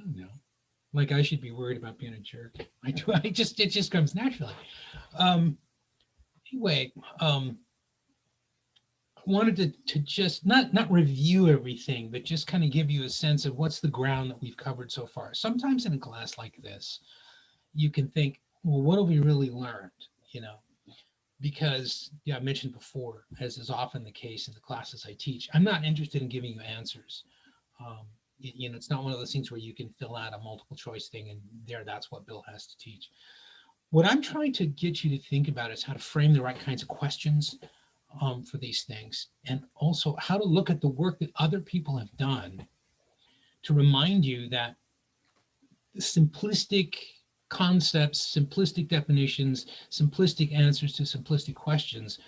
don't know. Like I should be worried about being a jerk. I do. It just comes naturally. Um, anyway, I wanted to just not review everything, but just kind of give you a sense of what's the ground that we've covered so far. Sometimes in a class like this, you can think, well, what have we really learned? You know, because yeah, I mentioned before, as is often the case in the classes I teach, I'm not interested in giving you answers. You know, it's not one of those things where you can fill out a multiple choice thing and there, that's what Bill has to teach. What I'm trying to get you to think about is how to frame the right kinds of questions for these things, and also how to look at the work that other people have done to remind you that simplistic concepts, simplistic definitions, simplistic answers to simplistic questions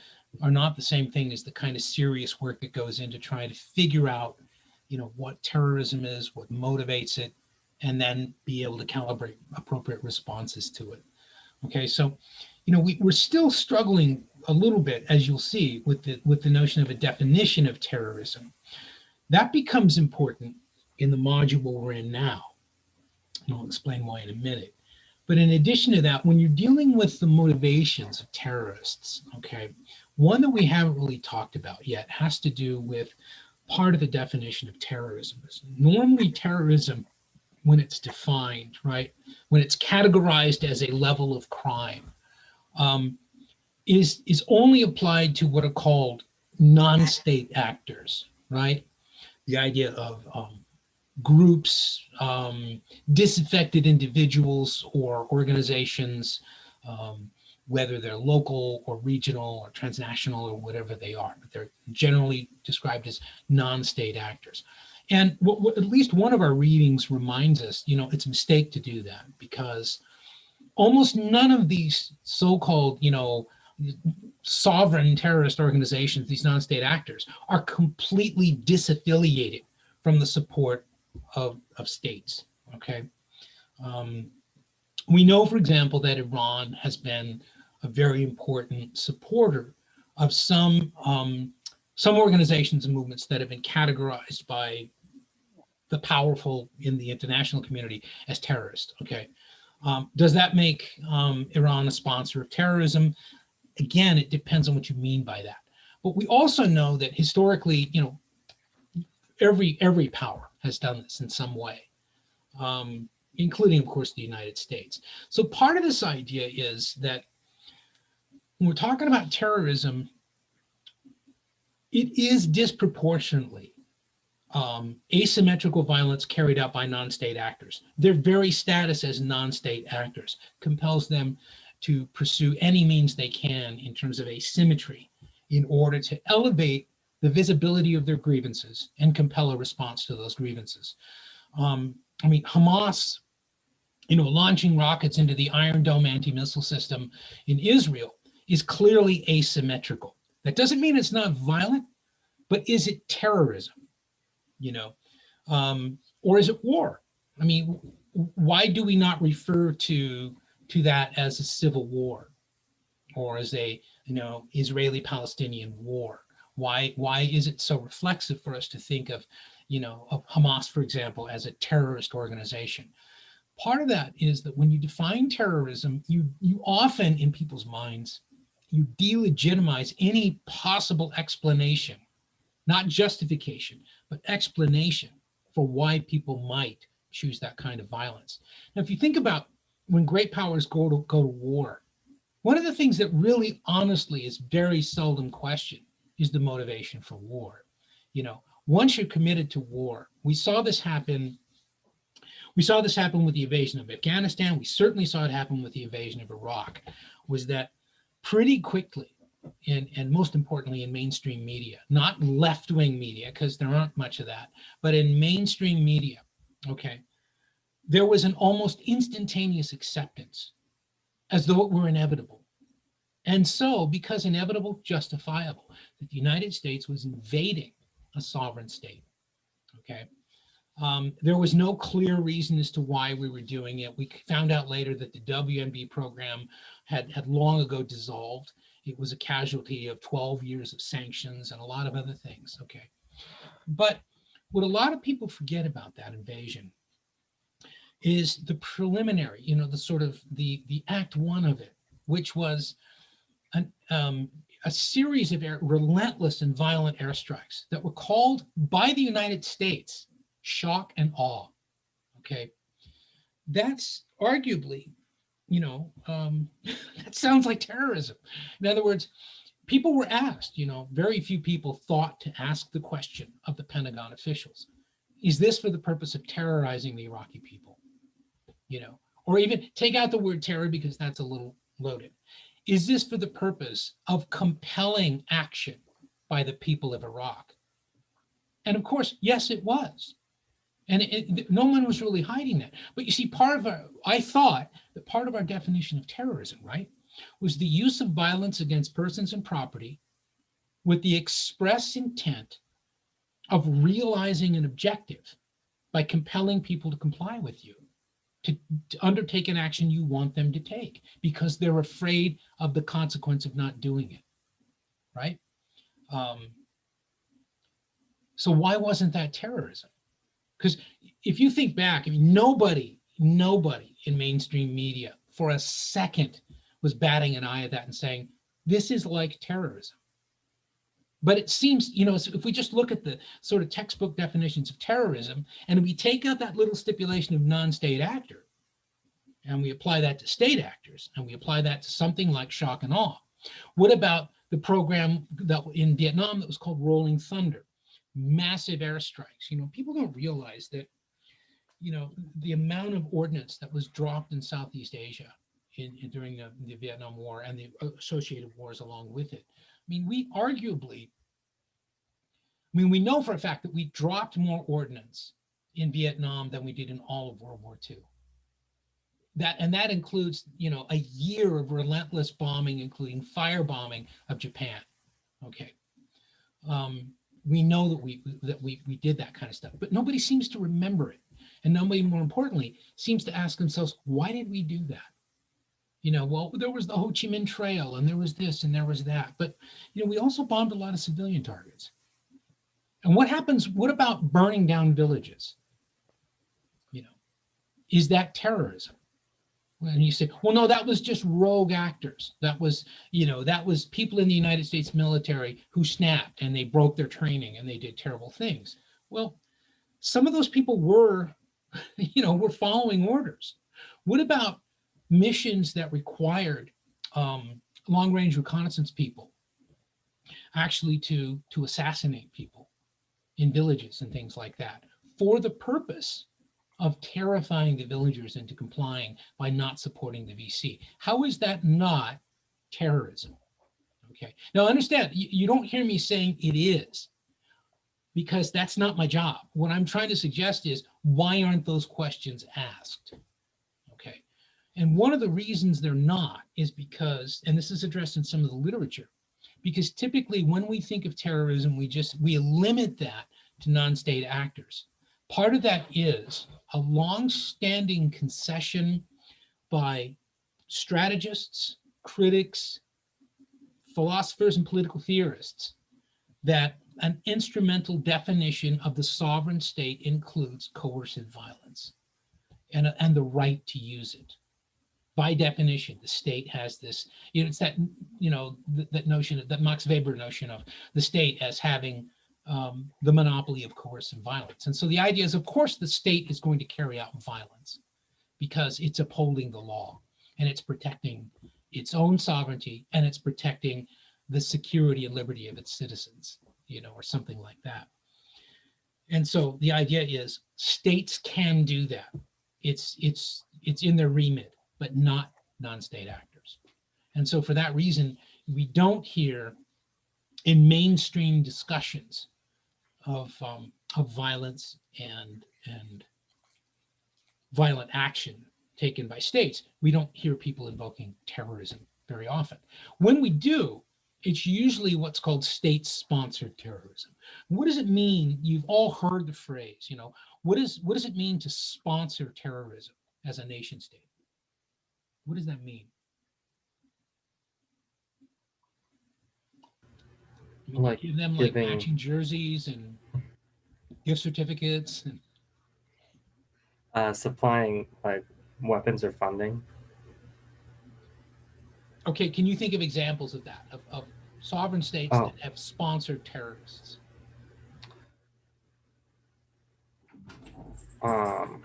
are not the same thing as the kind of serious work that goes into trying to figure out, you know, what terrorism is, what motivates it, and then be able to calibrate appropriate responses to it. Okay, so you know we're still struggling a little bit, as you'll see, with the notion of a definition of terrorism. That becomes important in the module we're in now, and I'll explain why in a minute. But in addition to that, when you're dealing with the motivations of terrorists, okay, one that we haven't really talked about yet has to do with part of the definition of terrorism. Normally, terrorism, when it's defined, right, when it's categorized as a level of crime, um, is only applied to what are called non-state actors, right? The idea of groups, disaffected individuals or organizations, whether they're local or regional or transnational or whatever they are, but they're generally described as non-state actors. And at least one of our readings reminds us, you know, it's a mistake to do that because almost none of these so-called, you know, sovereign terrorist organizations, these non-state actors, are completely disaffiliated from the support of states. Okay. Um, we know, for example, that Iran has been a very important supporter of some organizations and movements that have been categorized by the powerful in the international community as terrorist. Okay. Does that make Iran a sponsor of terrorism? Again, it depends on what you mean by that. But we also know that historically, you know, every power has done this in some way, including, of course, the United States. So part of this idea is that when we're talking about terrorism, it is disproportionately asymmetrical violence carried out by non-state actors. Their very status as non-state actors compels them to pursue any means they can in terms of asymmetry in order to elevate the visibility of their grievances and compel a response to those grievances. I mean, Hamas, you know, launching rockets into the Iron Dome anti-missile system in Israel is clearly asymmetrical. That doesn't mean it's not violent, but is it terrorism? You know, or is it war? I mean, why do we not refer to that as a civil war or as a, you know, Israeli-Palestinian war? Why is it so reflexive for us to think of, you know, of Hamas, for example, as a terrorist organization? Part of that is that when you define terrorism, you often in people's minds you delegitimize any possible explanation, not justification, but explanation for why people might choose that kind of violence. Now, if you think about when great powers go to war, one of the things that really honestly is very seldom questioned is the motivation for war. You know, once you're committed to war, we saw this happen with the invasion of Afghanistan. We certainly saw it happen with the invasion of Iraq, was that pretty quickly, and most importantly in mainstream media, not left-wing media, because there aren't much of that, but in mainstream media, okay, there was an almost instantaneous acceptance as though it were inevitable. And so, because inevitable, justifiable, that the United States was invading a sovereign state, okay? There was no clear reason as to why we were doing it. We found out later that the WMD program had long ago dissolved. It was a casualty of 12 years of sanctions and a lot of other things, okay? But what a lot of people forget about that invasion is the preliminary, you know, the sort of the act one of it, which was a series of relentless and violent airstrikes that were called by the United States shock and awe. Okay, that's arguably, you know, that sounds like terrorism. In other words, people were asked, you know, very few people thought to ask the question of the Pentagon officials, is this for the purpose of terrorizing the Iraqi people? You know, or even take out the word terror because that's a little loaded. Is this for the purpose of compelling action by the people of Iraq? And of course, yes, it was. And no one was really hiding that. But you see, I thought that part of our definition of terrorism, right, was the use of violence against persons and property with the express intent of realizing an objective by compelling people to comply with you, to undertake an action you want them to take because they're afraid of the consequence of not doing it, right? So why wasn't that terrorism? Because if you think back, I mean, nobody in mainstream media for a second was batting an eye at that and saying, this is like terrorism. But it seems, you know, if we just look at the sort of textbook definitions of terrorism and we take out that little stipulation of non-state actor and we apply that to state actors and we apply that to something like shock and awe, what about the program that in Vietnam that was called Rolling Thunder? Massive airstrikes. You know, people don't realize that, you know, the amount of ordnance that was dropped in Southeast Asia during the Vietnam War and the associated wars along with it. I mean, we know for a fact that we dropped more ordnance in Vietnam than we did in all of World War II. That includes, you know, a year of relentless bombing, including firebombing of Japan. Okay. We know that we did that kind of stuff, but nobody seems to remember it. And nobody, more importantly, seems to ask themselves, why did we do that? You know, well, there was the Ho Chi Minh Trail and there was this and there was that. But, you know, we also bombed a lot of civilian targets. And what about burning down villages? You know, is that terrorism? And you say, well, no, that was just rogue actors. That was, you know, that was people in the United States military who snapped and they broke their training and they did terrible things. Well, some of those people were, you know, were following orders. What about missions that required long-range reconnaissance people actually to assassinate people in villages and things like that for the purpose of terrifying the villagers into complying by not supporting the VC? How is that not terrorism? Okay. Now understand, you don't hear me saying it is, because that's not my job. What I'm trying to suggest is, why aren't those questions asked? Okay. And one of the reasons they're not is because, and this is addressed in some of the literature, because typically when we think of terrorism, we limit that to non-state actors. Part of that is a long-standing concession by strategists, critics, philosophers, and political theorists that an instrumental definition of the sovereign state includes coercive violence and the right to use it. By definition, the state has this, you know, it's that, you know, that notion, that Max Weber notion of the state as having the monopoly of coercive violence. And so the idea is, of course, the state is going to carry out violence because it's upholding the law and it's protecting its own sovereignty and it's protecting the security and liberty of its citizens, you know, or something like that. And so the idea is states can do that. It's in their remit, but not non-state actors. And so for that reason, we don't hear in mainstream discussions of violence and violent action taken by states, we don't hear people invoking terrorism very often. When we do, it's usually what's called state-sponsored terrorism. What does it mean? You've all heard the phrase, you know, what does it mean to sponsor terrorism as a nation state? What does that mean? I mean, like give them like matching jerseys and gift certificates. And... Supplying like weapons or funding. Okay, can you think of examples of that, of sovereign states Oh, that have sponsored terrorists? um,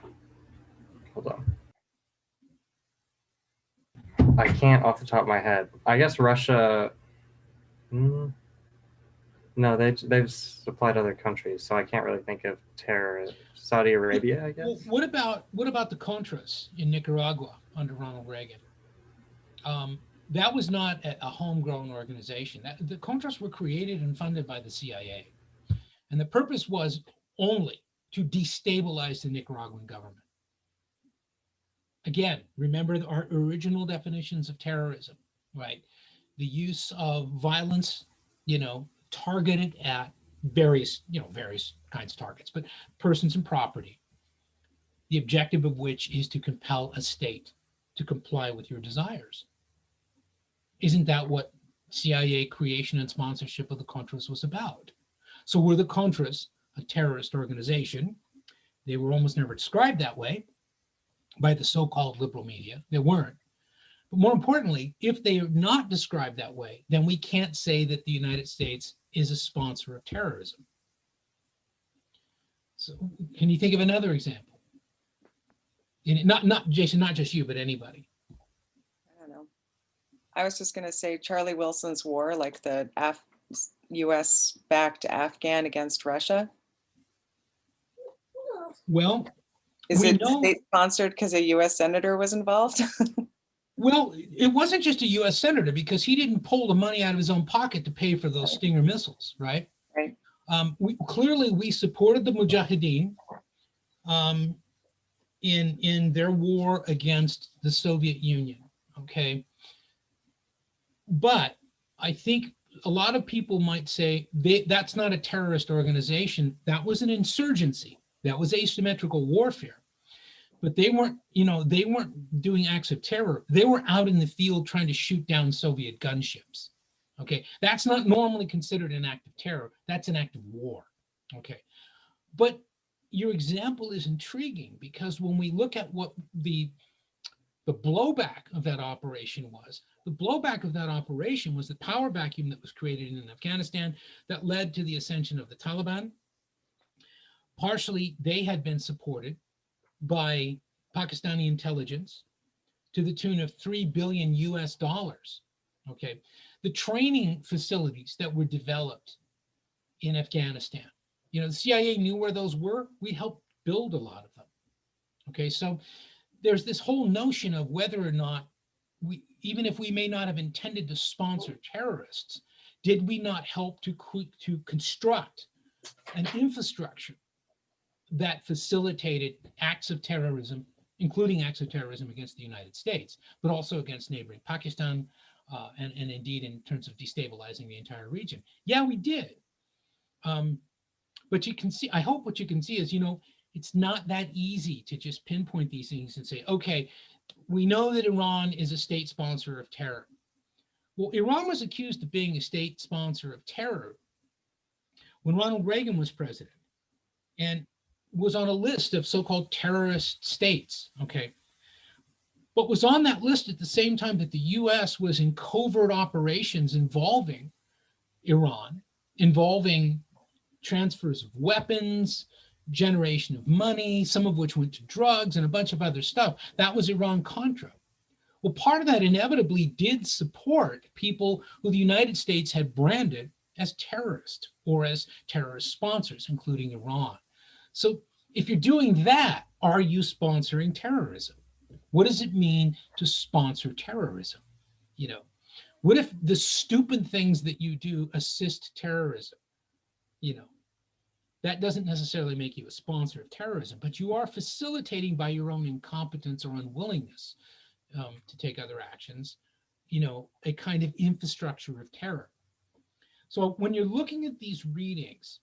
hold on. I can't off the top of my head. I guess Russia. Mm, no, they've supplied other countries, so I can't really think of terror. Saudi What, Arabia, I well, guess. what about the Contras in Nicaragua under Ronald Reagan? Um, that was not a homegrown organization. The Contras were created and funded by the CIA, and the purpose was only to destabilize the Nicaraguan government. Again, remember our original definitions of terrorism, right? The use of violence, targeted at various kinds of targets, but persons and property, the objective of which is to compel a state to comply with your desires. Isn't that what CIA creation and sponsorship of the Contras was about? So were the Contras a terrorist organization? They were almost never described that way by the so-called liberal media. They weren't. But more importantly, if they are not described that way, then we can't say that the United States is a sponsor of terrorism. So can you think of another example? Not Jason, not just you, but anybody. I don't know. I was just going to say Charlie Wilson's war, like the U.S. backed Afghan against Russia. Well, Is we it know. state sponsored because a U.S. senator was involved? Well, it wasn't just a U.S. senator, because he didn't pull the money out of his own pocket to pay for those Stinger missiles, right? Right. We supported the Mujahideen in their war against the Soviet Union. Okay, but I think a lot of people might say that's not a terrorist organization. That was an insurgency. That was asymmetrical warfare. But they weren't doing acts of terror. They were out in the field trying to shoot down Soviet gunships. Okay, that's not normally considered an act of terror. That's an act of war. Okay, but your example is intriguing, because when we look at what the blowback of that operation was, the blowback of that operation was the power vacuum that was created in Afghanistan that led to the ascension of the Taliban. Partially, they had been supported by Pakistani intelligence to the tune of $3 billion US. Okay, the training facilities that were developed in Afghanistan, the CIA knew where those were. We helped build a lot of them. Okay, so there's this whole notion of whether or not even if we may not have intended to sponsor terrorists, did we not help to construct an infrastructure that facilitated acts of terrorism, including acts of terrorism against the United States, but also against neighboring Pakistan, and indeed in terms of destabilizing the entire region? Yeah, we did. But you can see, I hope what you can see is, it's not that easy to just pinpoint these things and say, okay, we know that Iran is a state sponsor of terror. Well, Iran was accused of being a state sponsor of terror when Ronald Reagan was president, and was on a list of so-called terrorist states, okay? But was on that list at the same time that the US was in covert operations involving Iran, involving transfers of weapons, generation of money, some of which went to drugs and a bunch of other stuff. That was Iran-Contra. Well, part of that inevitably did support people who the United States had branded as terrorists or as terrorist sponsors, including Iran. So if you're doing that, are you sponsoring terrorism? What does it mean to sponsor terrorism? What if the stupid things that you do assist terrorism? That doesn't necessarily make you a sponsor of terrorism, but you are facilitating, by your own incompetence or unwillingness to take other actions, a kind of infrastructure of terror. So when you're looking at these readings,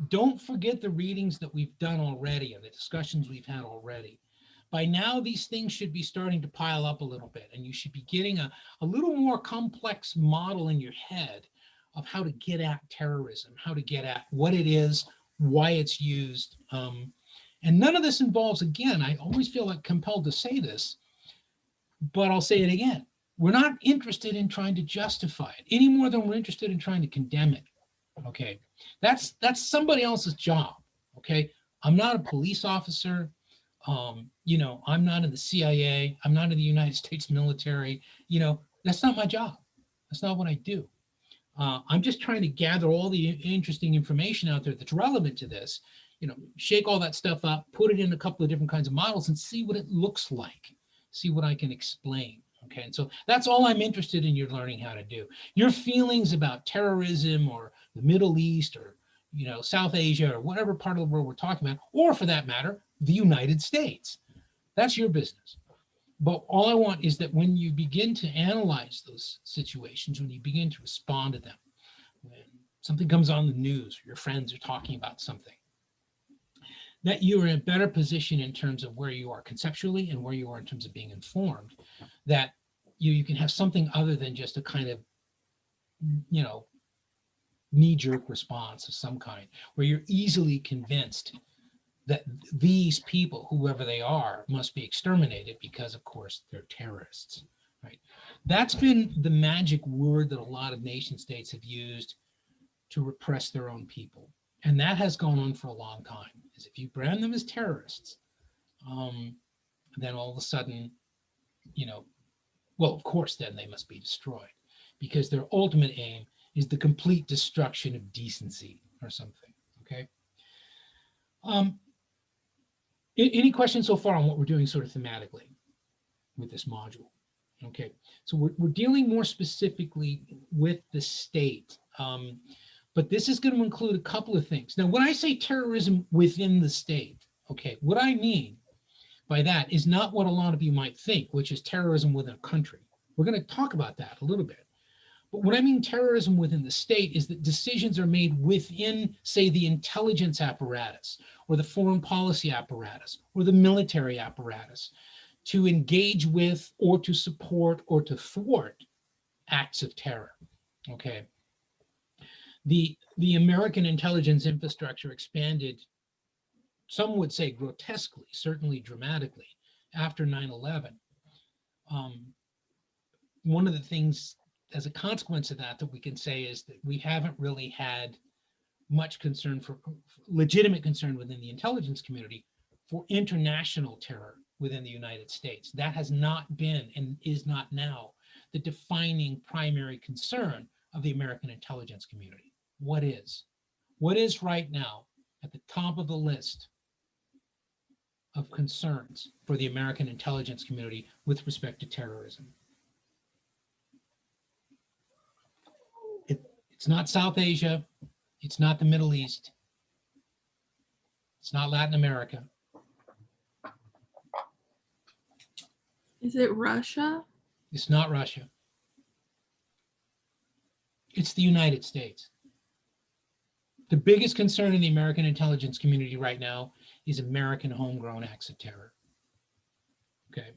don't forget the readings that we've done already and the discussions we've had already. By now, these things should be starting to pile up a little bit, and you should be getting a little more complex model in your head of how to get at terrorism, how to get at what it is, why it's used, And none of this involves, again, I always feel like compelled to say this, but I'll say it again. We're not interested in trying to justify it any more than we're interested in trying to condemn it. Okay. That's somebody else's job. Okay. I'm not a police officer. You know, I'm not in the CIA. I'm not in the United States military. You know, that's not my job. That's not what I do. I'm just trying to gather all the interesting information out there that's relevant to this, you know, shake all that stuff up, put it in a couple of different kinds of models and see what it looks like, see what I can explain. Okay, and so that's all I'm interested in you learning how to do. Your feelings about terrorism or the Middle East or, you know, South Asia or whatever part of the world we're talking about, or for that matter, the United States, that's your business. But all I want is that when you begin to analyze those situations, when you begin to respond to them, when something comes on the news, or your friends are talking about something, that you're in a better position in terms of where you are conceptually and where you are in terms of being informed, that you can have something other than just a kind of, you know, knee-jerk response of some kind, where you're easily convinced that these people, whoever they are, must be exterminated because, of course, they're terrorists, right? That's been the magic word that a lot of nation states have used to repress their own people. And that has gone on for a long time, is if you brand them as terrorists, then all of a sudden, you know, well, of course, then they must be destroyed because their ultimate aim is the complete destruction of decency or something, okay? Any questions so far on what we're doing sort of thematically with this module? Okay, so we're dealing more specifically with the state, but this is going to include a couple of things. Now, when I say terrorism within the state, okay, what I mean by that is not what a lot of you might think, which is terrorism within a country. We're going to talk about that a little bit. But what I mean terrorism within the state is that decisions are made within, say, the intelligence apparatus or the foreign policy apparatus or the military apparatus to engage with or to support or to thwart acts of terror, okay? The American intelligence infrastructure expanded, some would say grotesquely, certainly dramatically, after 9/11. One of the things as a consequence of that we can say is that we haven't really had much concern for legitimate concern within the intelligence community for international terror within the United States. That has not been and is not now the defining primary concern of the American intelligence community. What is? What is right now at the top of the list of concerns for the American intelligence community with respect to terrorism? It's not South Asia. It's not the Middle East. It's not Latin America. Is it Russia? It's not Russia. It's the United States. The biggest concern in the American intelligence community right now is American homegrown acts of terror. Okay.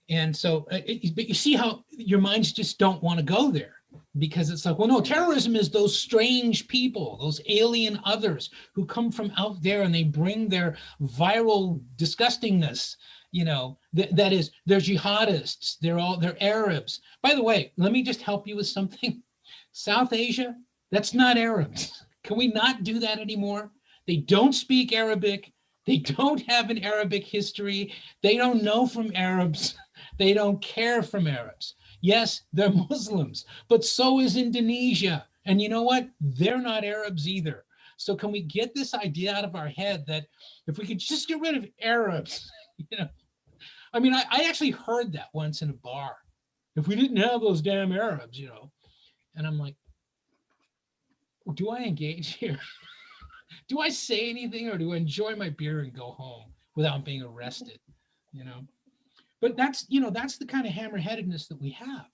And so, but you see how your minds just don't want to go there, because it's like, well, no, terrorism is those strange people, those alien others who come from out there and they bring their viral disgustingness, you know, that is, they're jihadists, they're Arabs. By the way, let me just help you with something. South Asia, that's not Arabs. Can we not do that anymore? They don't speak Arabic. They don't have an Arabic history. They don't know from Arabs. They don't care from Arabs. Yes, they're Muslims, but so is Indonesia. And you know what? They're not Arabs either. So can we get this idea out of our head that if we could just get rid of Arabs, you know, I mean, I actually heard that once in a bar. If we didn't have those damn Arabs, you know, and I'm like, do I engage here? Do I say anything, or do I enjoy my beer and go home without being arrested, you know? But that's, you know, that's the kind of hammer-headedness that we have.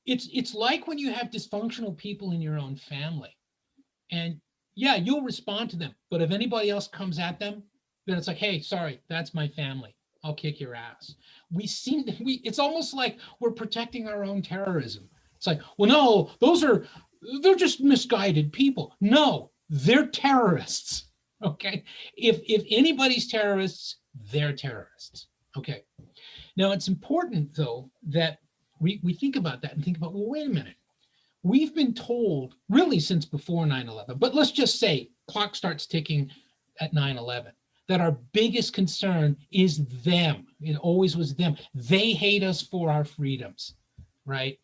It's like when you have dysfunctional people in your own family, and yeah, you'll respond to them, but if anybody else comes at them, then it's like, hey, sorry, that's my family. I'll kick your ass. It's almost like we're protecting our own terrorism. It's like, well, no, they're just misguided people. No, they're terrorists, Okay. If anybody's terrorists, they're terrorists. Okay. Now it's important though that we think about that and think about, well, wait a minute. We've been told really since before 9/11, but let's just say clock starts ticking at 9/11, that our biggest concern is them. It always was them. They hate us for our freedoms, right?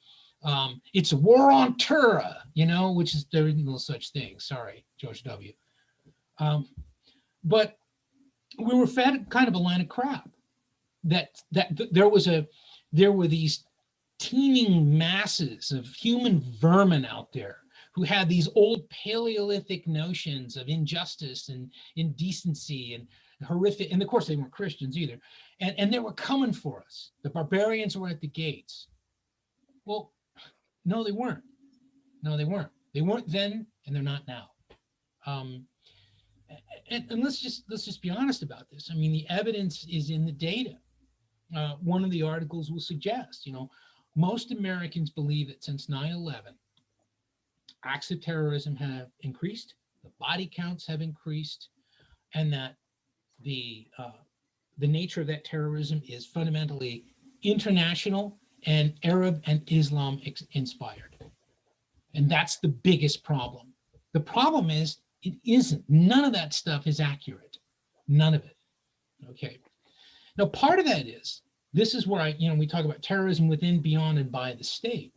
It's a war on terror, which is, there is no such thing. Sorry, George W. But we were fed kind of a line of crap that there were these teeming masses of human vermin out there who had these old Paleolithic notions of injustice and indecency and horrific, and of course they weren't Christians either, and they were coming for us. The barbarians were at the gates. Well, no, they weren't. No, they weren't. They weren't then, and they're not now. And let's just be honest about this. I mean, the evidence is in the data. One of the articles will suggest, most Americans believe that since 9/11, acts of terrorism have increased, the body counts have increased, and that the nature of that terrorism is fundamentally international and Arab and Islam inspired. And that's the biggest problem. The problem is it isn't. None of that stuff is accurate. None of it. Okay. Now, part of that is, this is where we talk about terrorism within, beyond, and by the state.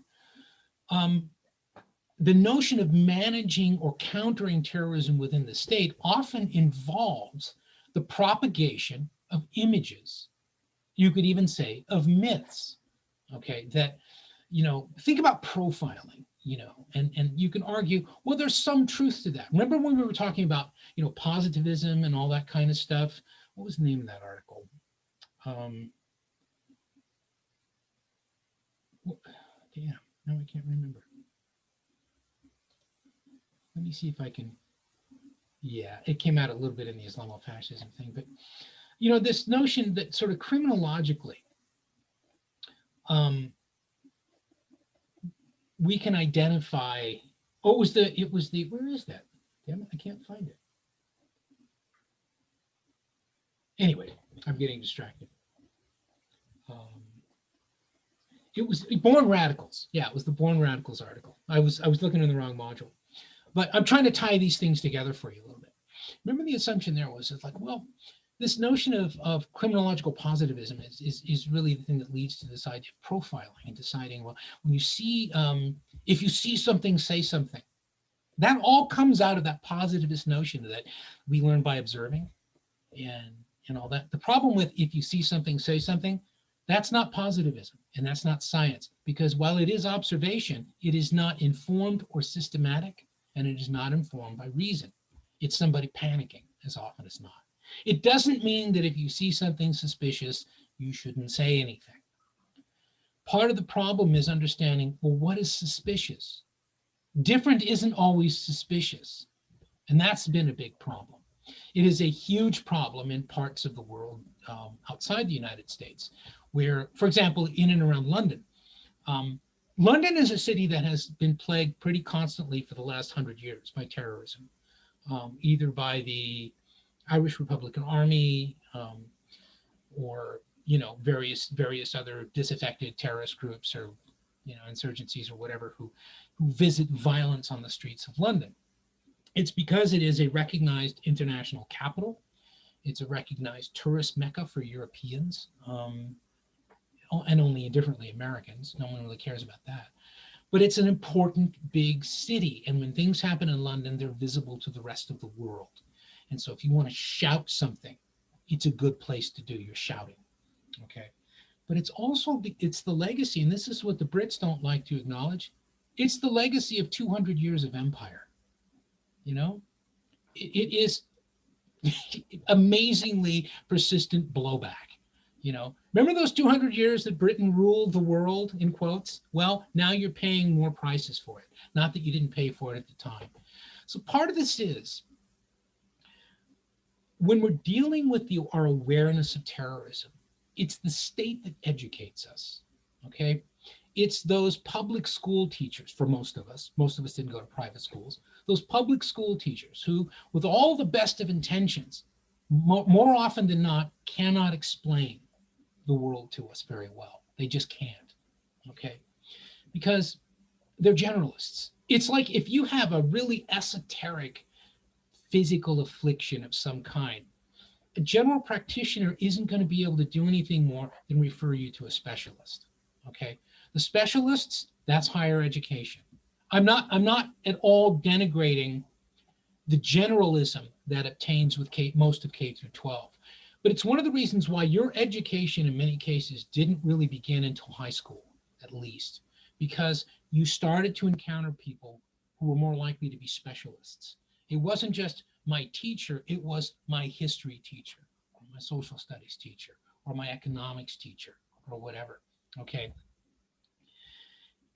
The notion of managing or countering terrorism within the state often involves the propagation of images. You could even say of myths. Okay, that, think about profiling, and you can argue, well, there's some truth to that. Remember when we were talking about, positivism and all that kind of stuff? What was the name of that article? Damn, now I can't remember. Let me see if I can. Yeah, it came out a little bit in the Islamofascism thing, but this notion that sort of criminologically, we can identify. Oh, it was the. Where is that? Damn it, I can't find it. Anyway, I'm getting distracted. It was Born Radicals. Yeah, it was the Born Radicals article. I was looking in the wrong module, but I'm trying to tie these things together for you a little bit. Remember, the assumption there was, it's like, well, this notion of criminological positivism is really the thing that leads to this idea of profiling and deciding, well, when you see, if you see something, say something. That all comes out of that positivist notion that we learn by observing and all that. The problem with if you see something, say something, that's not positivism and that's not science, because while it is observation, it is not informed or systematic, and it is not informed by reason. It's somebody panicking as often as not. It doesn't mean that if you see something suspicious, you shouldn't say anything. Part of the problem is understanding, well, what is suspicious? Different isn't always suspicious, and that's been a big problem. It is a huge problem in parts of the world outside the United States, where, for example, in and around London. London is a city that has been plagued pretty constantly for the last 100 years by terrorism, either by the Irish Republican Army or various other disaffected terrorist groups or insurgencies or whatever who visit violence on the streets of London. It's because it is a recognized international capital. It's a recognized tourist mecca for Europeans, and only indifferently Americans. No one really cares about that. But it's an important big city. And when things happen in London, they're visible to the rest of the world. And so if you want to shout something, it's a good place to do your shouting. Okay. But it's also, it's the legacy, and this is what the Brits don't like to acknowledge. It's the legacy of 200 years of empire. It is amazingly persistent blowback. Remember those 200 years that Britain ruled the world, in quotes? Well, now you're paying more prices for it. Not that you didn't pay for it at the time. So part of this is, when we're dealing with our awareness of terrorism, it's the state that educates us, okay? It's those public school teachers, for most of us didn't go to private schools, those public school teachers who, with all the best of intentions, more often than not, cannot explain the world to us very well. They just can't, okay? Because they're generalists. It's like if you have a really esoteric physical affliction of some kind, a general practitioner isn't going to be able to do anything more than refer you to a specialist, okay? The specialists, that's higher education. I'm not at all denigrating the generalism that obtains with most of K through 12. But it's one of the reasons why your education in many cases didn't really begin until high school, at least, because you started to encounter people who were more likely to be specialists. It wasn't just my teacher, it was my history teacher, or my social studies teacher, or my economics teacher, or whatever, okay?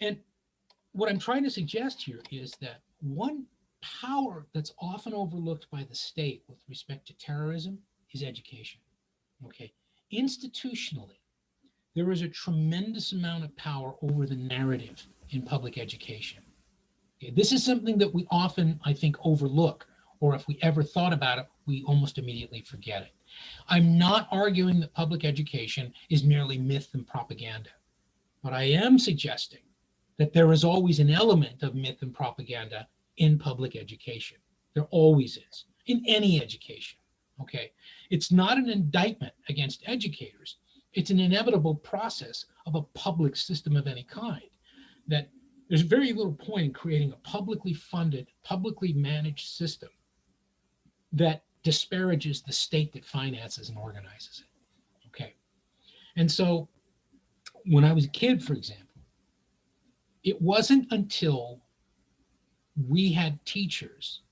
And what I'm trying to suggest here is that one power that's often overlooked by the state with respect to terrorism is education, okay? Institutionally, there is a tremendous amount of power over the narrative in public education. Okay? This is something that we often, I think, overlook, or if we ever thought about it, we almost immediately forget it. I'm not arguing that public education is merely myth and propaganda, but I am suggesting that there is always an element of myth and propaganda in public education. There always is, in any education, okay? It's not an indictment against educators. It's an inevitable process of a public system of any kind, that there's very little point in creating a publicly funded, publicly managed system that disparages the state that finances and organizes it, okay? And so when I was a kid, for example, it wasn't until we had teachers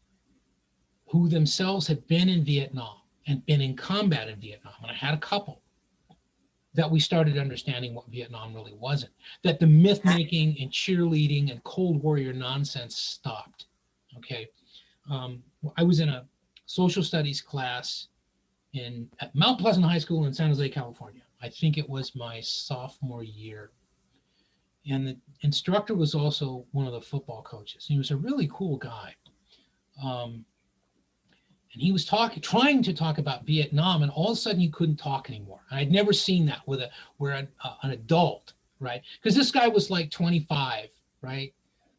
who themselves had been in Vietnam and been in combat in Vietnam, and I had a couple, that we started understanding what Vietnam really wasn't, that the myth making and cheerleading and Cold Warrior nonsense stopped, okay? I was in a social studies class at Mount Pleasant High School in San Jose, California. I think it was my sophomore year. And the instructor was also one of the football coaches. He was a really cool guy. And he was trying to talk about Vietnam, and all of a sudden he couldn't talk anymore. And I'd never seen that where an adult, right? Because this guy was like 25, right?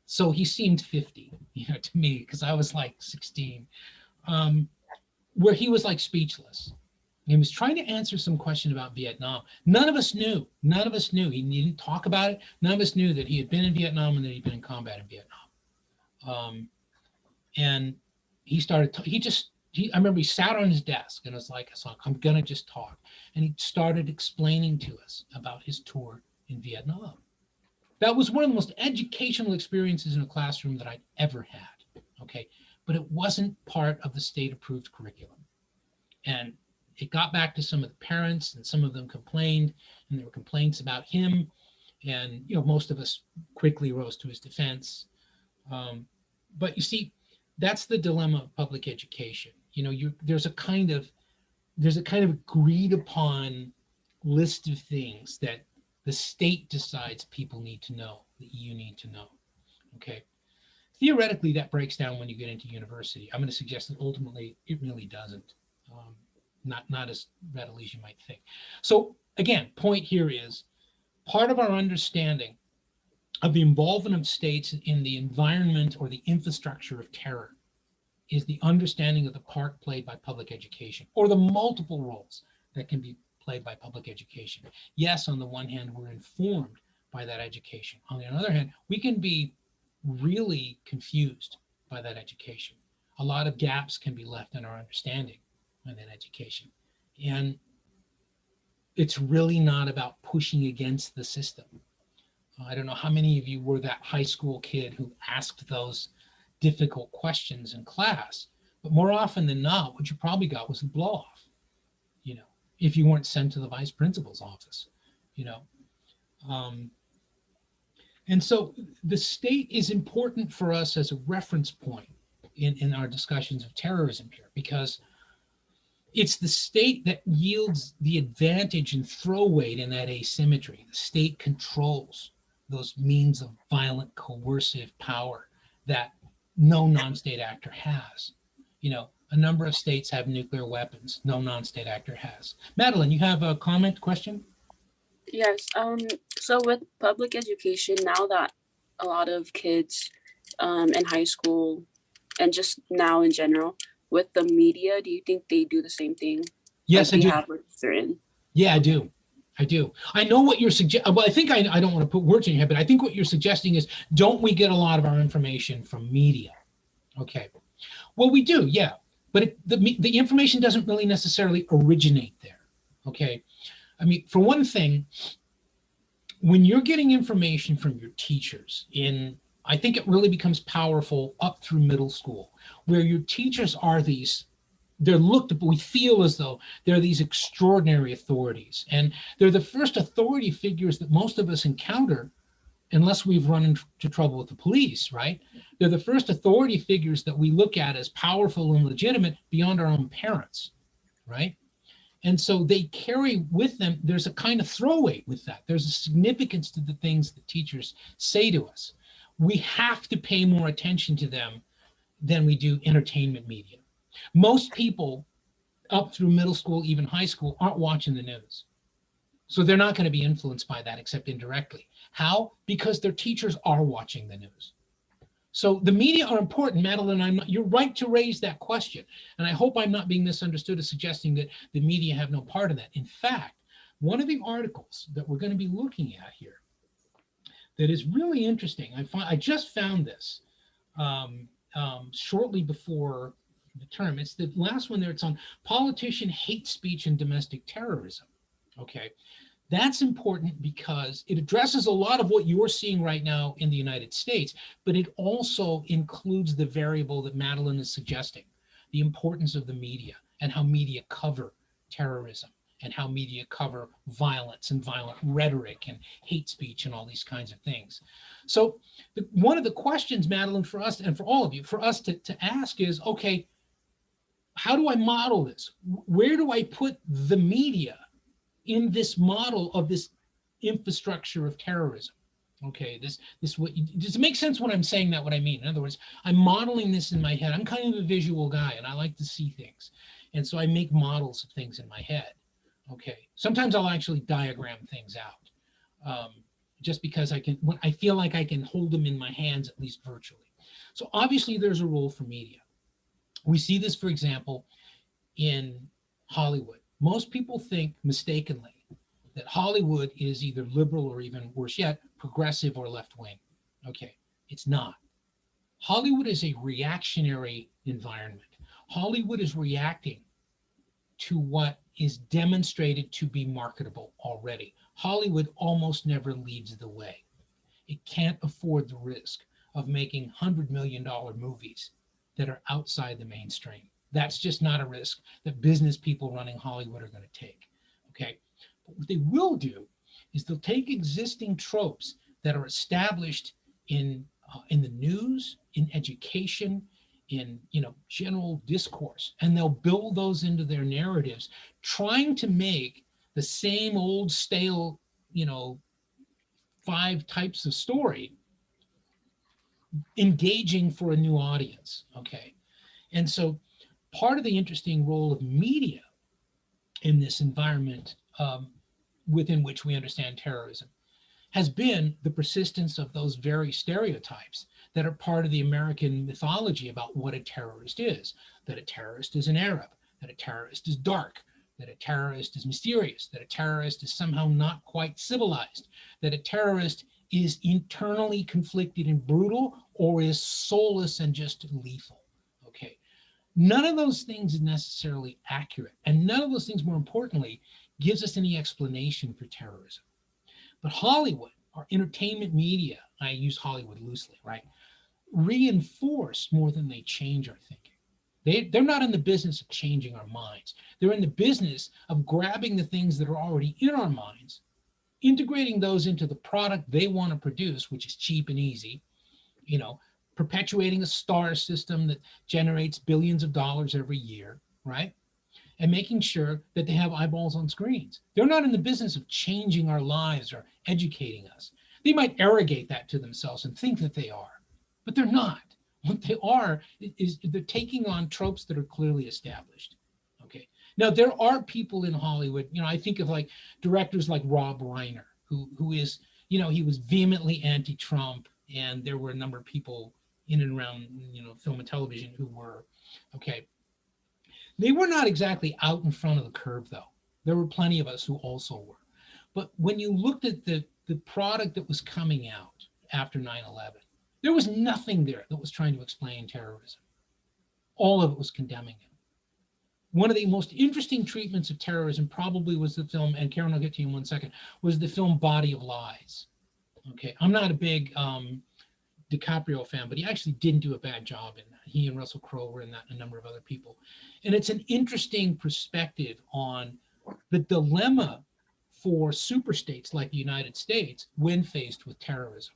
So he seemed 50, to me, because I was like 16, where he was like speechless. He was trying to answer some question about Vietnam. None of us knew. He didn't talk about it. None of us knew that he had been in Vietnam and that he'd been in combat in Vietnam. And he started, I remember he sat on his desk and was like, I'm gonna just talk. And he started explaining to us about his tour in Vietnam. That was one of the most educational experiences in a classroom that I'd ever had, okay? But it wasn't part of the state-approved curriculum. And it got back to some of the parents, and some of them complained, and there were complaints about him. And, most of us quickly rose to his defense. But you see, that's the dilemma of public education. There's a kind of agreed upon list of things that the state decides people need to know, that you need to know, okay? Theoretically, that breaks down when you get into university. I'm going to suggest that ultimately it really doesn't. Not as readily as you might think. So again, point here is part of our understanding of the involvement of states in the environment or the infrastructure of terror is the understanding of the part played by public education, or the multiple roles that can be played by public education. Yes, on the one hand, we're informed by that education. On the other hand, we can be really confused by that education. A lot of gaps can be left in our understanding of that education. And it's really not about pushing against the system. I don't know how many of you were that high school kid who asked those difficult questions in class, but more often than not, what you probably got was a blow off, if you weren't sent to the vice principal's office, And so the state is important for us as a reference point in our discussions of terrorism here, because it's the state that yields the advantage and throw weight in that asymmetry. The state controls those means of violent, coercive power that no non-state actor has. You know, a number of states have nuclear weapons. No non-state actor has. Madeline, you have a comment, question? Yes. So with public education, now that a lot of kids in high school and just now in general with the media, do you think they do the same thing? Yes, I Like they do. have with certain. Yeah, I do. I do. I know what you're suggesting. Well, I think I don't want to put words in your head, but I think what you're suggesting is, don't we get a lot of our information from media? Okay. Well, we do, yeah. But the information doesn't really necessarily originate there. Okay. I mean, for one thing, when you're getting information from your teachers I think it really becomes powerful up through middle school, where your teachers are they're looked at, we feel as though they're these extraordinary authorities. And they're the first authority figures that most of us encounter, unless we've run into trouble with the police, right? They're the first authority figures that we look at as powerful and legitimate beyond our own parents, right? And so they carry with them, there's a kind of throwaway with that. There's a significance to the things that teachers say to us. We have to pay more attention to them than we do entertainment media. Most people up through middle school, even high school, aren't watching the news. So they're not going to be influenced by that except indirectly. How? Because their teachers are watching the news. So the media are important, Madeline. You're right to raise that question. And I hope I'm not being misunderstood as suggesting that the media have no part in that. In fact, one of the articles that we're going to be looking at here that is really interesting, I just found this shortly before the term. It's the last one there. It's on politician hate speech and domestic terrorism. Okay. That's important because it addresses a lot of what you're seeing right now in the United States, but it also includes the variable that Madeline is suggesting, the importance of the media and how media cover terrorism and how media cover violence and violent rhetoric and hate speech and all these kinds of things. So one of the questions, Madeline, for us and for all of you, for us to ask is, okay, how do I model this? Where do I put the media in this model of this infrastructure of terrorism? Okay, does it make sense when I'm saying that, what I mean? In other words, I'm modeling this in my head. I'm kind of a visual guy and I like to see things. And so I make models of things in my head. Okay, sometimes I'll actually diagram things out just because when I feel like I can hold them in my hands, at least virtually. So obviously there's a role for media. We see this, for example, in Hollywood. Most people think mistakenly that Hollywood is either liberal or, even worse yet, progressive or left-wing. Okay, it's not. Hollywood is a reactionary environment. Hollywood is reacting to what is demonstrated to be marketable already. Hollywood almost never leads the way. It can't afford the risk of making $100 million movies that are outside the mainstream. That's just not a risk that business people running Hollywood are going to take. Okay, but what they will do is they'll take existing tropes that are established in the news, in education, in general discourse, and they'll build those into their narratives, trying to make the same old stale 5 types of story engaging for a new audience. Okay, and so part of the interesting role of media in this environment within which we understand terrorism has been the persistence of those very stereotypes that are part of the American mythology about what a terrorist is. That a terrorist is an Arab, that a terrorist is dark, that a terrorist is mysterious, that a terrorist is somehow not quite civilized, that a terrorist is internally conflicted and brutal, or is soulless and just lethal. Okay, none of those things is necessarily accurate, and none of those things, more importantly, gives us any explanation for terrorism. But Hollywood, or entertainment media, I use Hollywood loosely, right, reinforce more than they change our thinking. They're not in the business of changing our minds. They're in the business of grabbing the things that are already in our minds, integrating those into the product they want to produce, which is cheap and easy, perpetuating a star system that generates billions of dollars every year, right? And making sure that they have eyeballs on screens. They're not in the business of changing our lives or educating us. They might arrogate that to themselves and think that they are, but they're not. What they are is they're taking on tropes that are clearly established. Okay. Now there are people in Hollywood, I think of like directors like Rob Reiner, who is, he was vehemently anti-Trump, and there were a number of people in and around, film and television who were, okay. They were not exactly out in front of the curve though. There were plenty of us who also were. But when you looked at the product that was coming out after 9/11, there was nothing there that was trying to explain terrorism. All of it was condemning it. One of the most interesting treatments of terrorism probably was the film, and Karen, I'll get to you in 1 second, was the film Body of Lies. Okay, I'm not a big DiCaprio fan, but he actually didn't do a bad job in that. He and Russell Crowe were in that, and a number of other people. And it's an interesting perspective on the dilemma for superstates like the United States when faced with terrorism.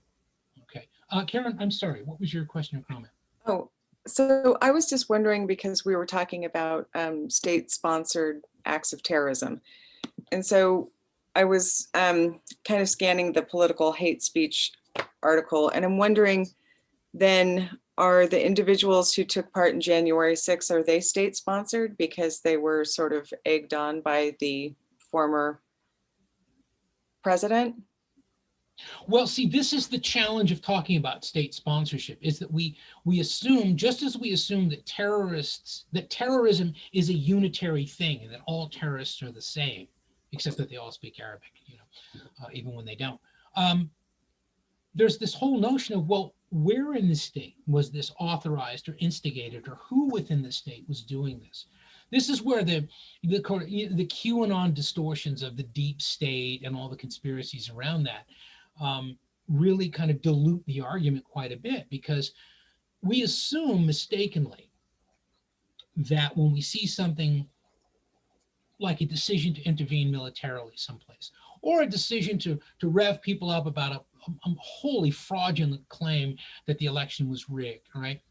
Okay, Karen, I'm sorry, what was your question or comment? Oh, so I was just wondering, because we were talking about state-sponsored acts of terrorism. And so I was kind of scanning the political hate speech article, and I'm wondering then, are the individuals who took part in January 6th, are they state-sponsored because they were sort of egged on by the former president? Well, see, this is the challenge of talking about state sponsorship, is that we assume, just as we assume that terrorism is a unitary thing and that all terrorists are the same, except that they all speak Arabic, even when they don't. There's this whole notion of, well, where in the state was this authorized or instigated, or who within the state was doing this? This is where the QAnon distortions of the deep state and all the conspiracies around that really kind of dilute the argument quite a bit, because we assume mistakenly that when we see something like a decision to intervene militarily someplace, or a decision to rev people up about a wholly fraudulent claim that the election was rigged, all right,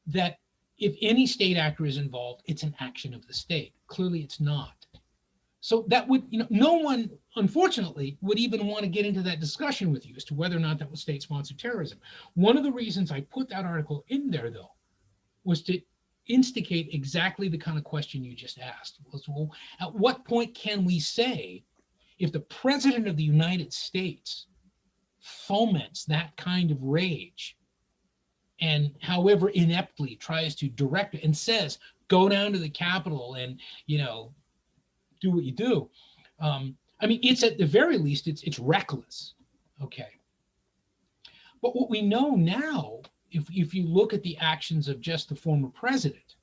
that if any state actor is involved, it's an action of the state. Clearly it's not. So that would, no one, unfortunately, would even want to get into that discussion with you as to whether or not that was state-sponsored terrorism. One of the reasons I put that article in there, though, was to instigate exactly the kind of question you just asked. Was, well, at what point can we say, if the president of the United States foments that kind of rage, and however ineptly tries to direct it and says, go down to the Capitol and, do what you do. I mean, it's at the very least, it's reckless, okay? But what we know now, if you look at the actions of just the former president,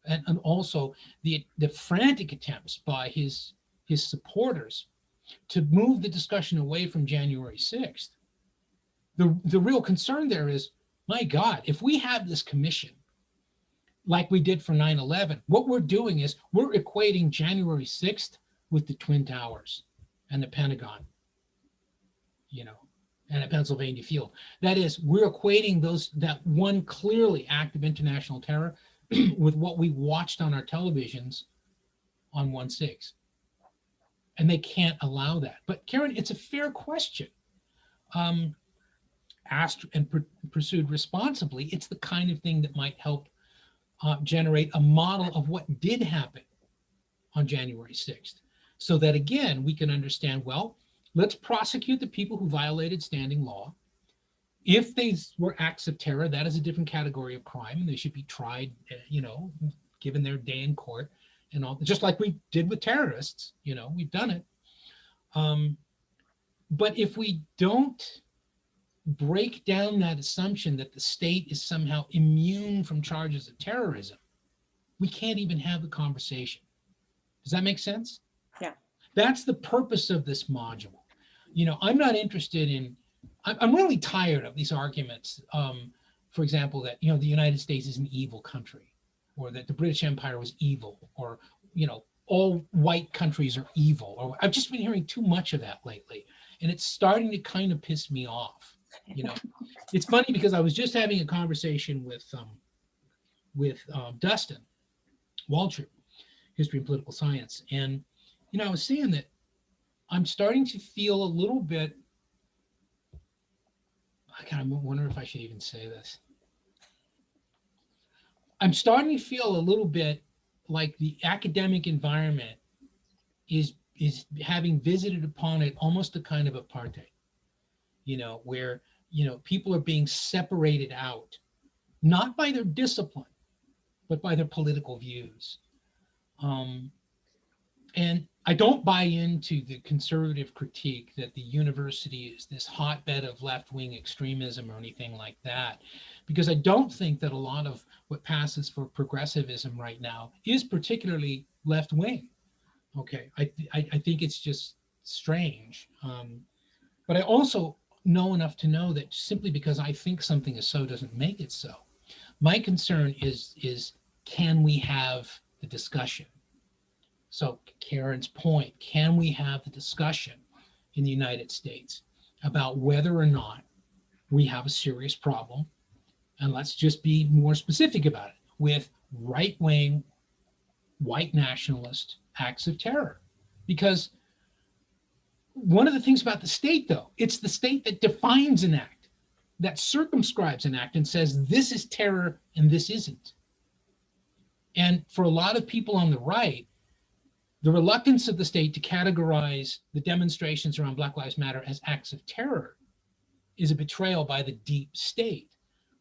and also the frantic attempts by his supporters to move the discussion away from January 6th, the real concern there is, my God, if we have this commission like we did for 9/11, what we're doing is we're equating January 6th with the Twin Towers and the Pentagon, and at Pennsylvania Field. That is, we're equating that one clearly act of international terror with what we watched on our televisions on 1/6. And they can't allow that. But Karen, it's a fair question. Asked and pursued responsibly, it's the kind of thing that might help generate a model of what did happen on January 6th. So that, again, we can understand, well, let's prosecute the people who violated standing law. If they were acts of terror, that is a different category of crime, and they should be tried, given their day in court and all, just like we did with terrorists, we've done it. But if we don't break down that assumption that the state is somehow immune from charges of terrorism, we can't even have the conversation. Does that make sense? Yeah. That's the purpose of this module. I'm not interested in, I'm really tired of these arguments, for example, that, the United States is an evil country, or that the British Empire was evil, or, all white countries are evil, or I've just been hearing too much of that lately. And it's starting to kind of piss me off. It's funny because I was just having a conversation with Dustin Waltrip, History and Political Science. And, I was saying that I'm starting to feel a little bit, I kind of wonder if I should even say this. I'm starting to feel a little bit like the academic environment is having visited upon it almost a kind of apartheid, where, people are being separated out, not by their discipline, but by their political views. And I don't buy into the conservative critique that the university is this hotbed of left-wing extremism or anything like that, because I don't think that a lot of what passes for progressivism right now is particularly left-wing. Okay, I think it's just strange. But I also know enough to know that simply because I think something is so doesn't make it so. My concern is can we have the discussion? So Karen's point, can we have the discussion in the United States about whether or not we have a serious problem? And let's just be more specific about it, with right-wing, white nationalist acts of terror. Because one of the things about the state, though, it's the state that defines an act, that circumscribes an act and says this is terror and this isn't. And for a lot of people on the right, the reluctance of the state to categorize the demonstrations around Black Lives Matter as acts of terror is a betrayal by the deep state.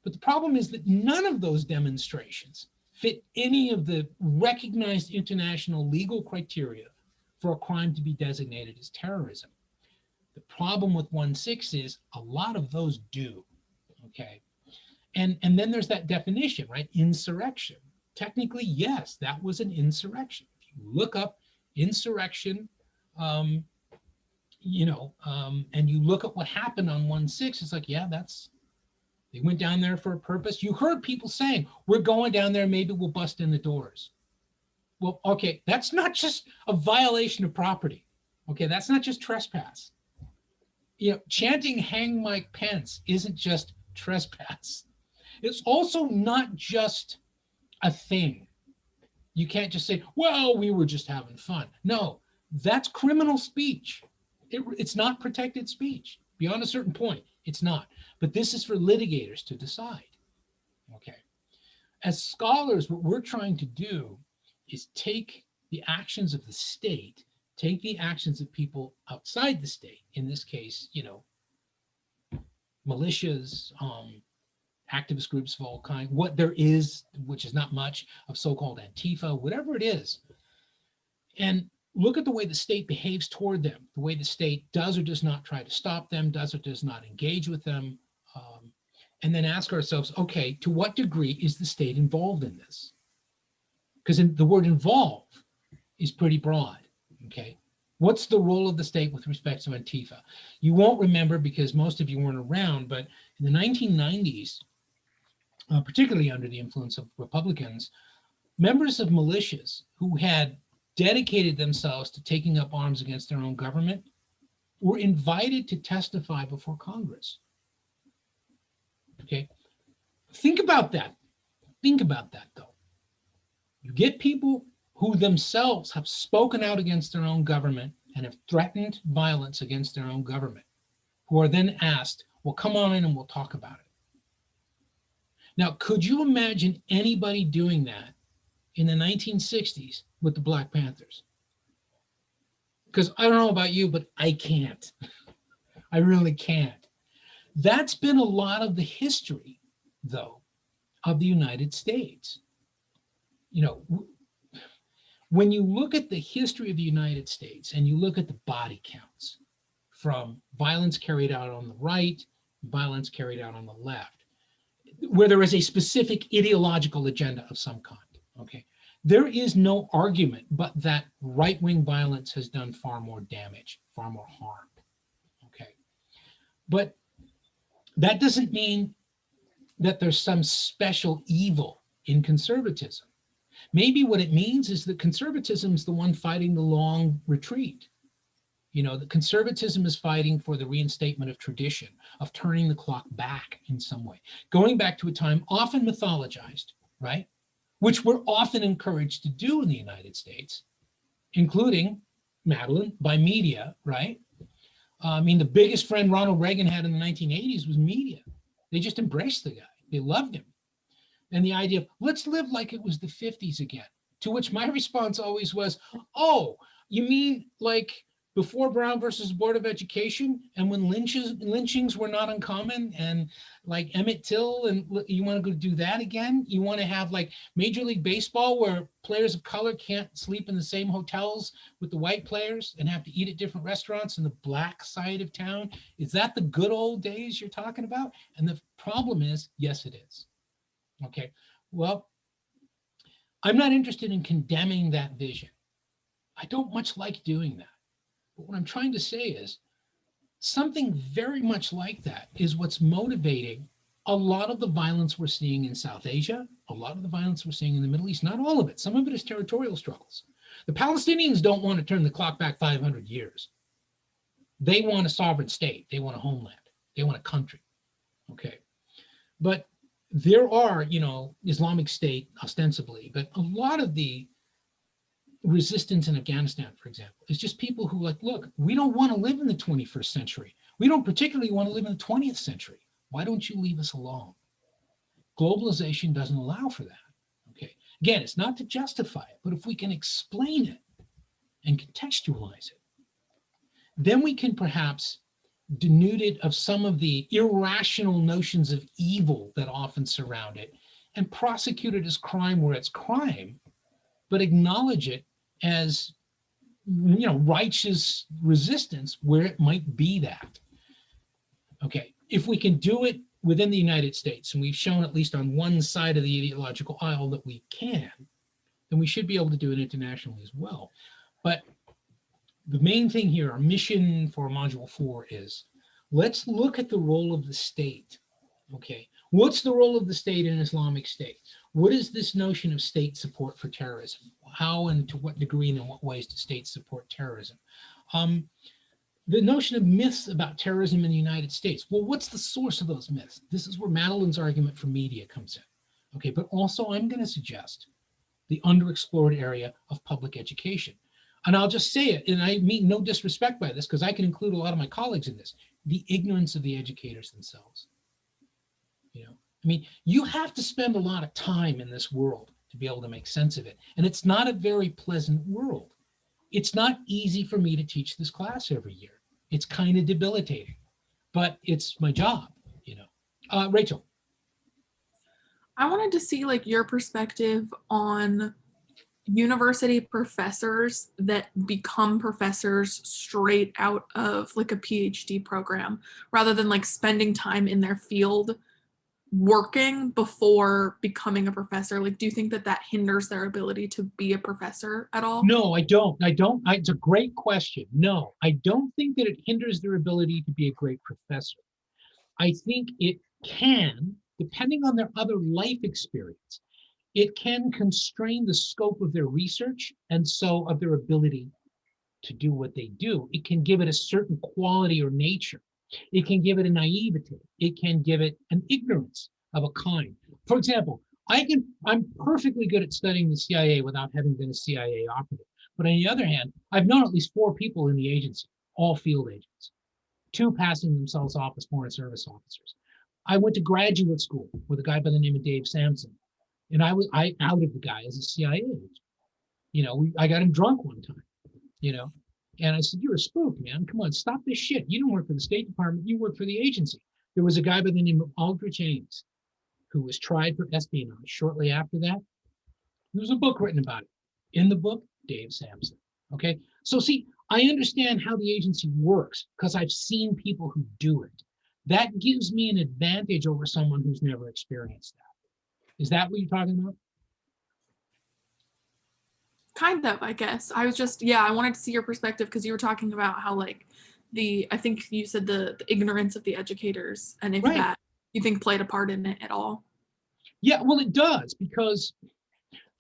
But the problem is that none of those demonstrations fit any of the recognized international legal criteria for a crime to be designated as terrorism. The problem with 1/6 is a lot of those do, okay? And then there's that definition, right? Insurrection. Technically, yes, that was an insurrection. If you look up insurrection, and you look at what happened on 1/6, it's like, yeah, they went down there for a purpose. You heard people saying, we're going down there, maybe we'll bust in the doors. Well, okay, that's not just a violation of property. Okay, that's not just trespass. Chanting "Hang Mike Pence" isn't just trespass. It's also not just a thing. You can't just say, well, we were just having fun. No, that's criminal speech. It's not protected speech. Beyond a certain point, it's not. But this is for litigators to decide. Okay. As scholars, what we're trying to do is take the actions of the state, take the actions of people outside the state, in this case, militias, activist groups of all kinds, what there is, which is not much, of so-called Antifa, whatever it is, and look at the way the state behaves toward them, the way the state does or does not try to stop them, does or does not engage with them, and then ask ourselves, okay, to what degree is the state involved in this? Because the word "involve" is pretty broad, okay? What's the role of the state with respect to Antifa? You won't remember because most of you weren't around, but in the 1990s, particularly under the influence of Republicans, members of militias who had dedicated themselves to taking up arms against their own government were invited to testify before Congress. Okay, think about that. Think about that, though. You get people who themselves have spoken out against their own government and have threatened violence against their own government, who are then asked, well, come on in and we'll talk about it. Now, could you imagine anybody doing that in the 1960s with the Black Panthers? Because I don't know about you, but I can't. I really can't. That's been a lot of the history, though, of the United States. When you look at the history of the United States and you look at the body counts from violence carried out on the right, violence carried out on the left, where there is a specific ideological agenda of some kind, okay, there is no argument but that right-wing violence has done far more damage, far more harm, okay? But that doesn't mean that there's some special evil in conservatism. Maybe what it means is that conservatism is the one fighting the long retreat. That conservatism is fighting for the reinstatement of tradition, of turning the clock back in some way, going back to a time often mythologized, right? Which we're often encouraged to do in the United States, including, Madeline, by media, right? The biggest friend Ronald Reagan had in the 1980s was media. They just embraced the guy. They loved him. and the idea of let's live like it was the 50s again. To which my response always was, oh, you mean like before Brown versus Board of Education and when lynchings were not uncommon, and like Emmett Till, and you want to go do that again? You want to have like Major League Baseball where players of color can't sleep in the same hotels with the white players and have to eat at different restaurants in the black side of town? Is that the good old days you're talking about? And the problem is, yes, it is. Okay, well, I'm not interested in condemning that vision. I don't much like doing that. But what I'm trying to say is something very much like that is what's motivating a lot of the violence we're seeing in South Asia, a lot of the violence we're seeing in the Middle East, not all of it. Some of it is territorial struggles. The Palestinians don't want to turn the clock back 500 years. They want a sovereign state. They want a homeland. They want a country. Okay. But there are, Islamic State ostensibly, but a lot of the resistance in Afghanistan, for example, is just people who like, look, we don't want to live in the 21st century. We don't particularly want to live in the 20th century. Why don't you leave us alone? Globalization doesn't allow for that. Okay. Again, it's not to justify it, but if we can explain it and contextualize it, then we can perhaps denude it of some of the irrational notions of evil that often surround it and prosecute it as crime where it's crime, but acknowledge it as righteous resistance where it might be that. Okay, if we can do it within the United States, and we've shown at least on one side of the ideological aisle that we can, then we should be able to do it internationally as well. But the main thing here, our mission for Module 4 is, let's look at the role of the state. Okay, what's the role of the state in Islamic State? What is this notion of state support for terrorism? How and to what degree and in what ways do states support terrorism? The notion of myths about terrorism in the United States. Well, what's the source of those myths? This is where Madeline's argument for media comes in. Okay, but also I'm going to suggest the underexplored area of public education. And I'll just say it, and I mean no disrespect by this, because I can include a lot of my colleagues in this, the ignorance of the educators themselves. You have to spend a lot of time in this world to be able to make sense of it. And it's not a very pleasant world. It's not easy for me to teach this class every year. It's kind of debilitating, but it's my job, Rachel. I wanted to see like your perspective on university professors that become professors straight out of like a PhD program, rather than like spending time in their field working before becoming a professor. Like, do you think that hinders their ability to be a professor at all? No, I don't. It's a great question. No, I don't think that it hinders their ability to be a great professor. I think it can, depending on their other life experience, it can constrain the scope of their research and so of their ability to do what they do. It can give it a certain quality or nature. It can give it a naivete. It can give it an ignorance of a kind. For example, I'm perfectly good at studying the CIA without having been a CIA operative. But on the other hand, I've known at least 4 people in the agency, all field agents, 2 passing themselves off as Foreign Service officers. I went to graduate school with a guy by the name of Dave Sampson, and I outed the guy as a CIA agent. I got him drunk one time, and I said, "You're a spook, man. Come on, stop this shit. You don't work for the State Department. You work for the agency." There was a guy by the name of Aldrich Ames who was tried for espionage. Shortly after that, there was a book written about it. In the book, Dave Sampson. Okay, so see, I understand how the agency works because I've seen people who do it. That gives me an advantage over someone who's never experienced that. Is that what you're talking about? Kind of, I guess. I was just, I wanted to see your perspective because you were talking about how like I think you said the ignorance of the educators, and if Right. that you think played a part in it at all. Yeah, well, it does, because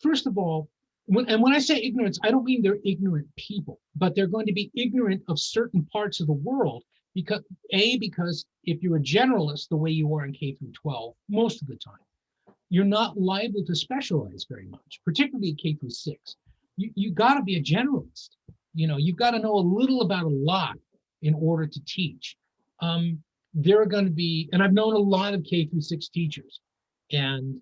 first of all, when I say ignorance, I don't mean they're ignorant people, but they're going to be ignorant of certain parts of the world because if you're a generalist the way you are in K through 12, most of the time, you're not liable to specialize very much, particularly K through 6. You got to be a generalist. You've got to know a little about a lot in order to teach. There are going to be, and I've known a lot of K through 6 teachers, and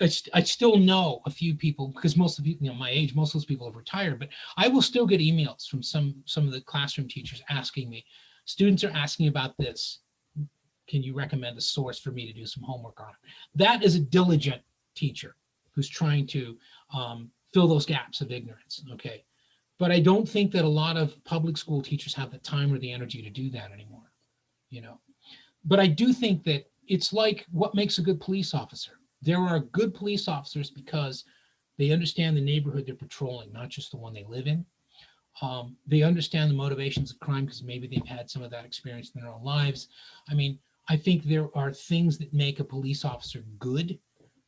I still know a few people, because most of the people, my age, most of those people have retired, but I will still get emails from some of the classroom teachers asking me, students are asking about this. Can you recommend a source for me to do some homework on? That is a diligent teacher who's trying to fill those gaps of ignorance, okay? But I don't think that a lot of public school teachers have the time or the energy to do that anymore, But I do think that it's like what makes a good police officer. There are good police officers because they understand the neighborhood they're patrolling, not just the one they live in. They understand the motivations of crime because maybe they've had some of that experience in their own lives. I mean, I think there are things that make a police officer good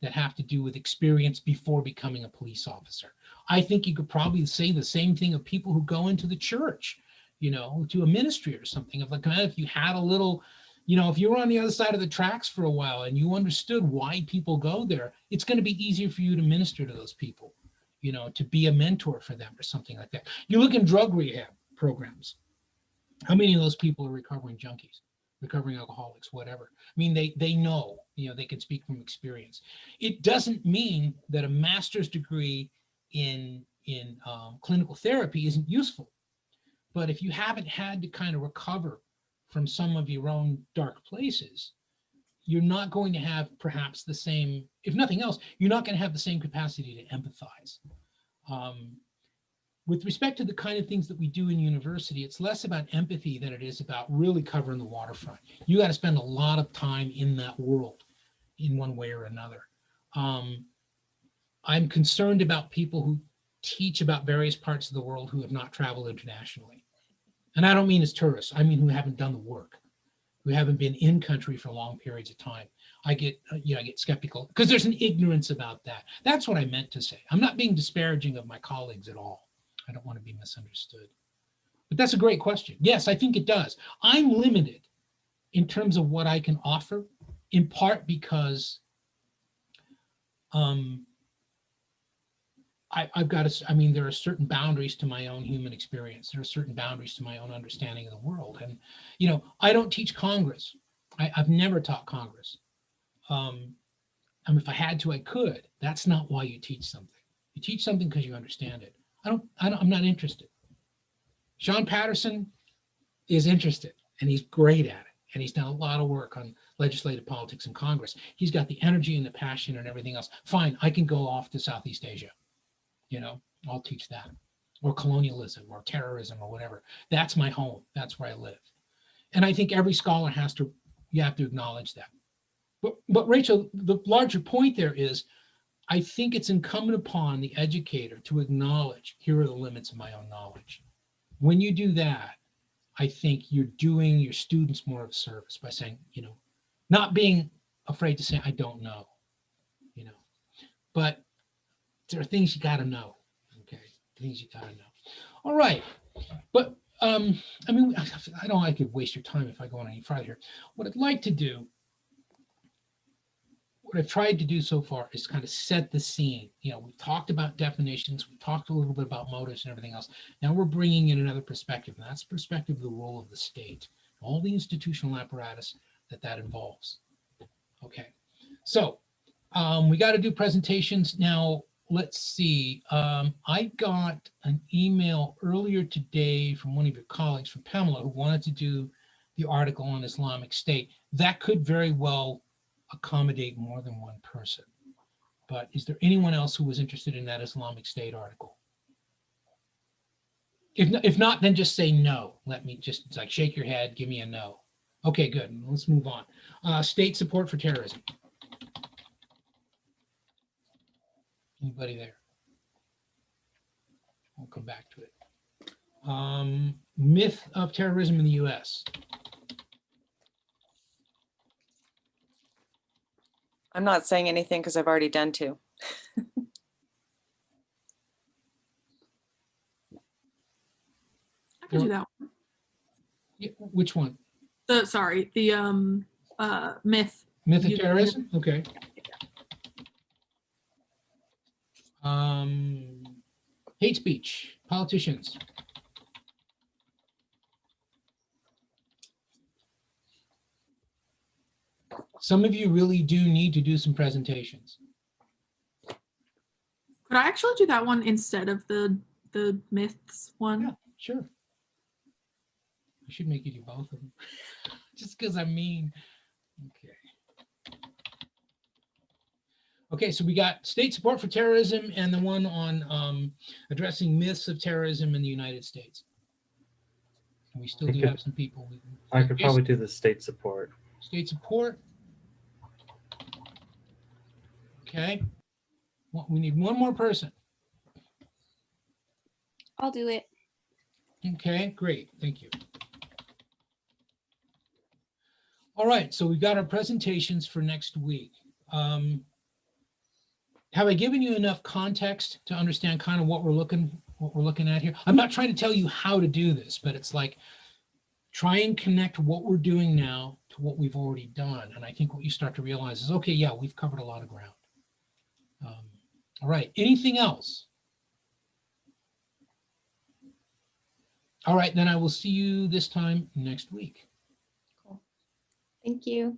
that have to do with experience before becoming a police officer. I think you could probably say the same thing of people who go into the church, to a ministry or something. If you had a little, if you were on the other side of the tracks for a while and you understood why people go there, it's going to be easier for you to minister to those people, to be a mentor for them or something like that. You look in drug rehab programs. How many of those people are recovering junkies, recovering alcoholics, whatever? I mean, they know, they can speak from experience. It doesn't mean that a master's degree in clinical therapy isn't useful. But if you haven't had to kind of recover from some of your own dark places, you're not going to have perhaps the same, if nothing else, you're not going to have the same capacity to empathize. With respect to the kind of things that we do in university, it's less about empathy than it is about really covering the waterfront. You got to spend a lot of time in that world in one way or another. I'm concerned about people who teach about various parts of the world who have not traveled internationally. And I don't mean as tourists, I mean who haven't done the work, who haven't been in country for long periods of time. I get skeptical because there's an ignorance about that. That's what I meant to say. I'm not being disparaging of my colleagues at all. I don't want to be misunderstood. But that's a great question. Yes, I think it does. I'm limited in terms of what I can offer, in part because I've got to, there are certain boundaries to my own human experience. There are certain boundaries to my own understanding of the world. And, I don't teach Congress. I've never taught Congress. If I had to, I could. That's not why you teach something. You teach something because you understand it. I'm not interested. Sean Patterson is interested and he's great at it. And he's done a lot of work on legislative politics in Congress. He's got the energy and the passion and everything else. Fine, I can go off to Southeast Asia. I'll teach that, or colonialism or terrorism or whatever. That's my home. That's where I live. And I think every scholar you have to acknowledge that. But Rachel, the larger point there is, I think it's incumbent upon the educator to acknowledge, here are the limits of my own knowledge. When you do that, I think you're doing your students more of a service by saying, not being afraid to say, I don't know, but there are things you got to know. Okay. Things you got to know. All right. But I don't I could waste your time if I go on any further here. What I'd like to do, what I've tried to do so far is kind of set the scene. We've talked about definitions, we've talked a little bit about motives and everything else. Now we're bringing in another perspective, and that's the perspective of the role of the state, all the institutional apparatus that involves. Okay, so we got to do presentations now. Let's see. I got an email earlier today from one of your colleagues, from Pamela, who wanted to do the article on Islamic State. That could very well accommodate more than one person. But is there anyone else who was interested in that Islamic State article? If not, then just say no. Let me just shake your head, give me a no. Okay, good. Let's move on. State support for terrorism. Anybody there? We'll come back to it. Myth of terrorism in the US. I'm not saying anything because I've already done two. I can do that one. Yeah, which one? The myth. Myth of terrorism? Okay. Hate speech, politicians. Some of you really do need to do some presentations. Could I actually do that one instead of the myths one? Yeah, sure. I should make you do both of them. Just because I'm mean. Okay. Okay, so we got state support for terrorism and the one on addressing myths of terrorism in the United States. And we still I do could- have some people. I could probably do the state support. State support. Okay. Well, we need one more person. I'll do it. Okay, great. Thank you. All right, so we've got our presentations for next week. Have I given you enough context to understand kind of what we're looking at here? I'm not trying to tell you how to do this, but it's like try and connect what we're doing now to what we've already done. And I think what you start to realize is, okay, yeah, we've covered a lot of ground. All right, anything else? All right, then I will see you this time next week. Thank you.